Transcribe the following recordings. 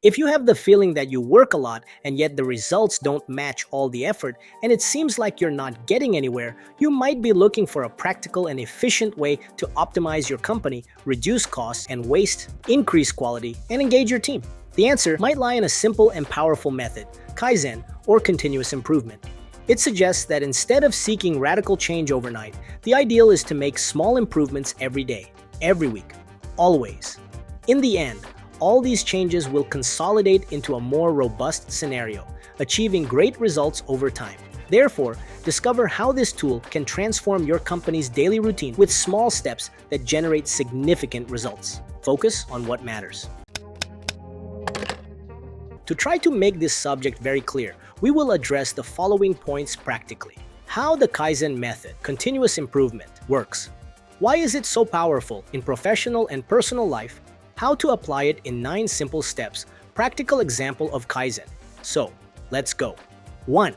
If you have the feeling that you work a lot and yet the results don't match all the effort and it seems like you're not getting anywhere, you might be looking for a practical and efficient way to optimize your company, reduce costs and waste, increase quality, and engage your team. The answer might lie in a simple and powerful method, Kaizen, or continuous improvement. It suggests that instead of seeking radical change overnight, the ideal is to make small improvements every day, every week, always. In the end, all these changes will consolidate into a more robust scenario, achieving great results over time. Therefore, discover how this tool can transform your company's daily routine with small steps that generate significant results. Focus on what matters. To try to make this subject very clear, we will address the following points practically. How the Kaizen method, continuous improvement, works. Why is it so powerful in professional and personal life? How to apply it in 9 simple steps. Practical example of Kaizen. So, let's go. 1.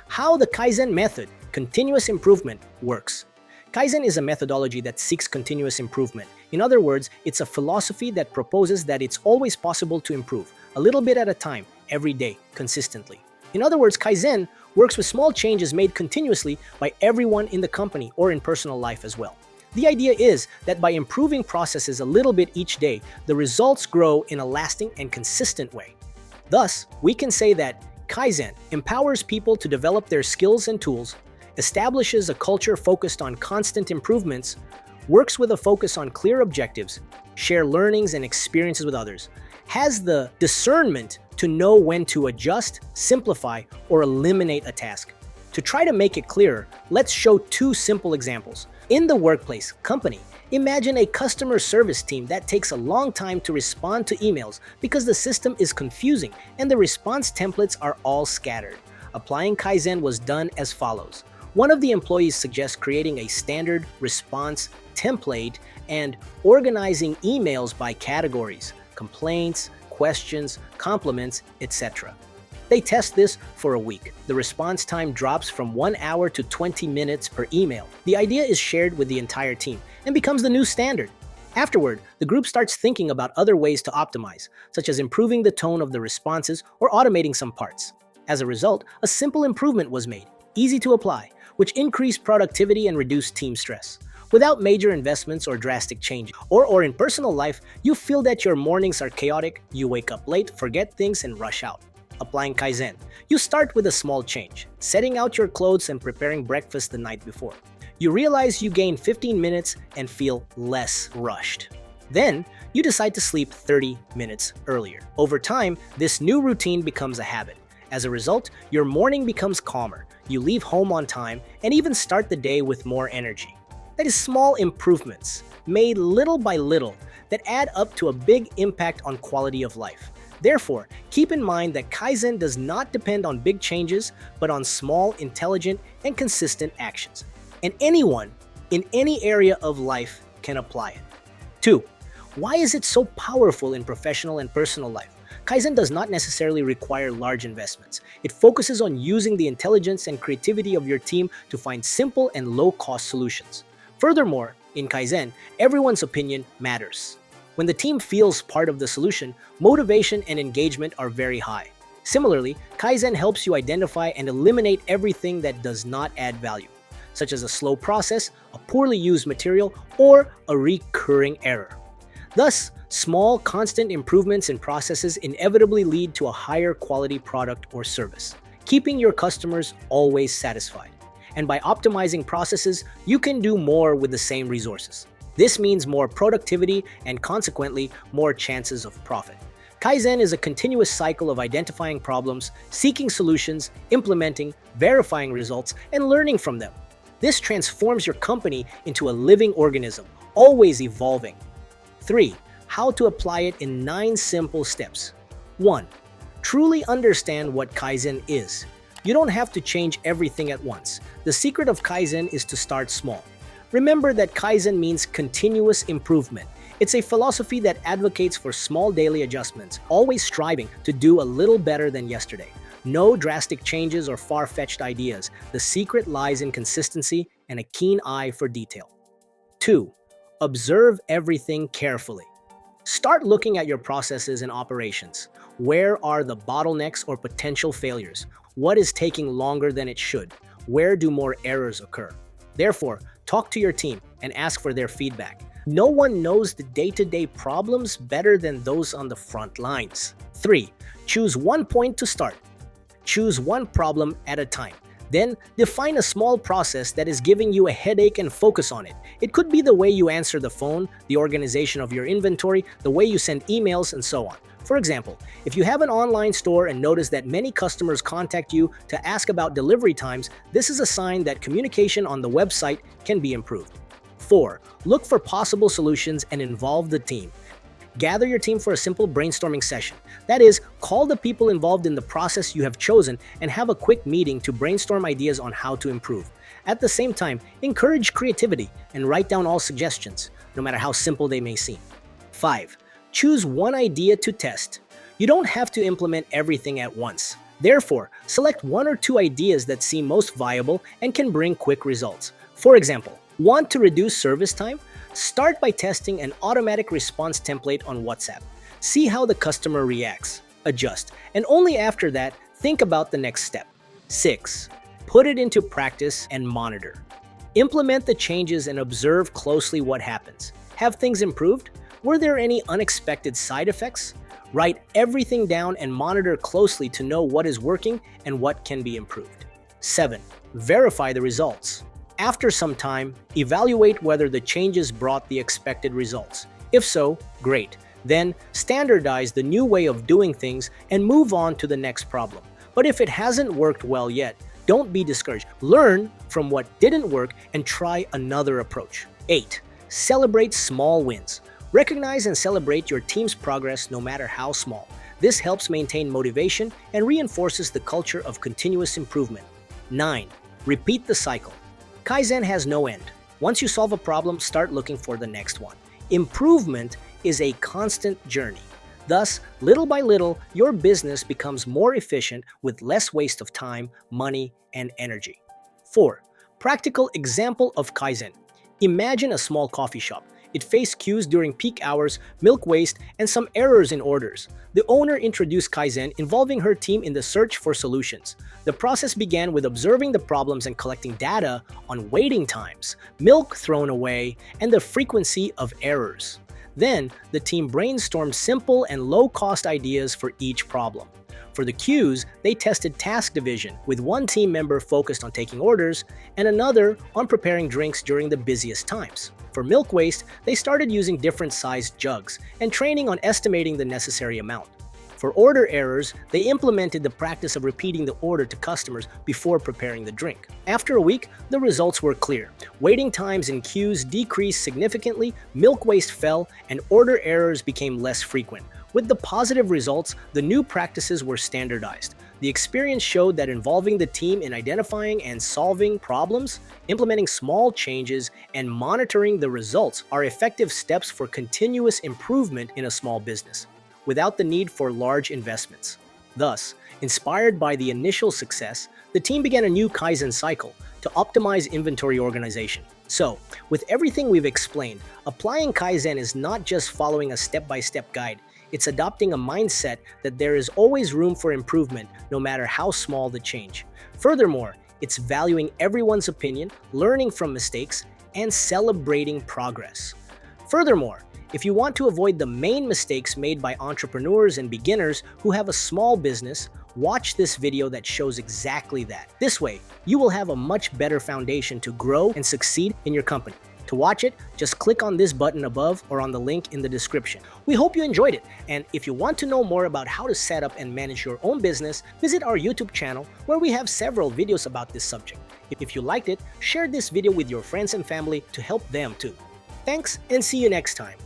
How the Kaizen method, continuous improvement, works. Kaizen is a methodology that seeks continuous improvement. In other words, it's a philosophy that proposes that it's always possible to improve, a little bit at a time, every day, consistently. In other words, Kaizen works with small changes made continuously by everyone in the company or in personal life as well. The idea is that by improving processes a little bit each day, the results grow in a lasting and consistent way. Thus, we can say that Kaizen empowers people to develop their skills and tools, establishes a culture focused on constant improvements, works with a focus on clear objectives, share learnings and experiences with others, has the discernment to know when to adjust, simplify, or eliminate a task. To try to make it clearer, let's show 2 simple examples. In the workplace, company, imagine a customer service team that takes a long time to respond to emails because the system is confusing and the response templates are all scattered. Applying Kaizen was done as follows. One of the employees suggests creating a standard response template and organizing emails by categories, complaints, questions, compliments, etc. They test this for a week. The response time drops from 1 hour to 20 minutes per email. The idea is shared with the entire team and becomes the new standard. Afterward, the group starts thinking about other ways to optimize, such as improving the tone of the responses or automating some parts. As a result, a simple improvement was made, easy to apply, which increased productivity and reduced team stress. Without major investments or drastic changes. Or in personal life, you feel that your mornings are chaotic, you wake up late, forget things, and rush out. Applying Kaizen, you start with a small change, setting out your clothes and preparing breakfast the night before. You realize you gain 15 minutes and feel less rushed. Then, you decide to sleep 30 minutes earlier. Over time, this new routine becomes a habit. As a result, your morning becomes calmer, you leave home on time, and even start the day with more energy. That is small improvements, made little by little, that add up to a big impact on quality of life. Therefore, keep in mind that Kaizen does not depend on big changes, but on small, intelligent, and consistent actions. And anyone, in any area of life, can apply it. 2. Why is it so powerful in professional and personal life? Kaizen does not necessarily require large investments. It focuses on using the intelligence and creativity of your team to find simple and low-cost solutions. Furthermore, in Kaizen, everyone's opinion matters. When the team feels part of the solution, motivation and engagement are very high. Similarly, Kaizen helps you identify and eliminate everything that does not add value, such as a slow process, a poorly used material, or a recurring error. Thus, small, constant improvements in processes inevitably lead to a higher quality product or service, keeping your customers always satisfied. And by optimizing processes, you can do more with the same resources. This means more productivity and consequently more chances of profit. Kaizen is a continuous cycle of identifying problems, seeking solutions, implementing, verifying results, and learning from them. This transforms your company into a living organism, always evolving. 3. How to apply it in 9 simple steps. 1. Truly understand what Kaizen is. You don't have to change everything at once. The secret of Kaizen is to start small. Remember that Kaizen means continuous improvement. It's a philosophy that advocates for small daily adjustments, always striving to do a little better than yesterday. No drastic changes or far-fetched ideas. The secret lies in consistency and a keen eye for detail. 2. Observe everything carefully. Start looking at your processes and operations. Where are the bottlenecks or potential failures? What is taking longer than it should? Where do more errors occur? Therefore, talk to your team and ask for their feedback. No one knows the day-to-day problems better than those on the front lines. 3. Choose one point to start. Choose one problem at a time. Then, define a small process that is giving you a headache and focus on it. It could be the way you answer the phone, the organization of your inventory, the way you send emails, and so on. For example, if you have an online store and notice that many customers contact you to ask about delivery times, this is a sign that communication on the website can be improved. 4. Look for possible solutions and involve the team. Gather your team for a simple brainstorming session. That is, call the people involved in the process you have chosen and have a quick meeting to brainstorm ideas on how to improve. At the same time, encourage creativity and write down all suggestions, no matter how simple they may seem. 5. Choose one idea to test. You don't have to implement everything at once. Therefore, select one or two ideas that seem most viable and can bring quick results. For example, want to reduce service time? Start by testing an automatic response template on WhatsApp. See how the customer reacts, adjust, and only after that, think about the next step. 6. Put it into practice and monitor. Implement the changes and observe closely what happens. Have things improved? Were there any unexpected side effects? Write everything down and monitor closely to know what is working and what can be improved. 7. Verify the results. After some time, evaluate whether the changes brought the expected results. If so, great. Then, standardize the new way of doing things and move on to the next problem. But if it hasn't worked well yet, don't be discouraged. Learn from what didn't work and try another approach. 8. Celebrate small wins. Recognize and celebrate your team's progress no matter how small. This helps maintain motivation and reinforces the culture of continuous improvement. 9. Repeat the cycle. Kaizen has no end. Once you solve a problem, start looking for the next one. Improvement is a constant journey. Thus, little by little, your business becomes more efficient with less waste of time, money, and energy. 4. Practical example of Kaizen. Imagine a small coffee shop. It faced queues during peak hours, milk waste, and some errors in orders. The owner introduced Kaizen, involving her team in the search for solutions. The process began with observing the problems and collecting data on waiting times, milk thrown away, and the frequency of errors. Then, the team brainstormed simple and low-cost ideas for each problem. For the queues, they tested task division, with one team member focused on taking orders and another on preparing drinks during the busiest times. For milk waste, they started using different sized jugs and training on estimating the necessary amount. For order errors, they implemented the practice of repeating the order to customers before preparing the drink. After a week, the results were clear. Waiting times in queues decreased significantly, milk waste fell, and order errors became less frequent. With the positive results, the new practices were standardized. The experience showed that involving the team in identifying and solving problems, implementing small changes, and monitoring the results are effective steps for continuous improvement in a small business, without the need for large investments. Thus, inspired by the initial success, the team began a new Kaizen cycle to optimize inventory organization. So, with everything we've explained, applying Kaizen is not just following a step-by-step guide. It's adopting a mindset that there is always room for improvement, no matter how small the change. Furthermore, it's valuing everyone's opinion, learning from mistakes, and celebrating progress. Furthermore, if you want to avoid the main mistakes made by entrepreneurs and beginners who have a small business, watch this video that shows exactly that. This way, you will have a much better foundation to grow and succeed in your company. To watch it, just click on this button above or on the link in the description. We hope you enjoyed it, and if you want to know more about how to set up and manage your own business, visit our YouTube channel where we have several videos about this subject. If you liked it, share this video with your friends and family to help them too. Thanks, and see you next time.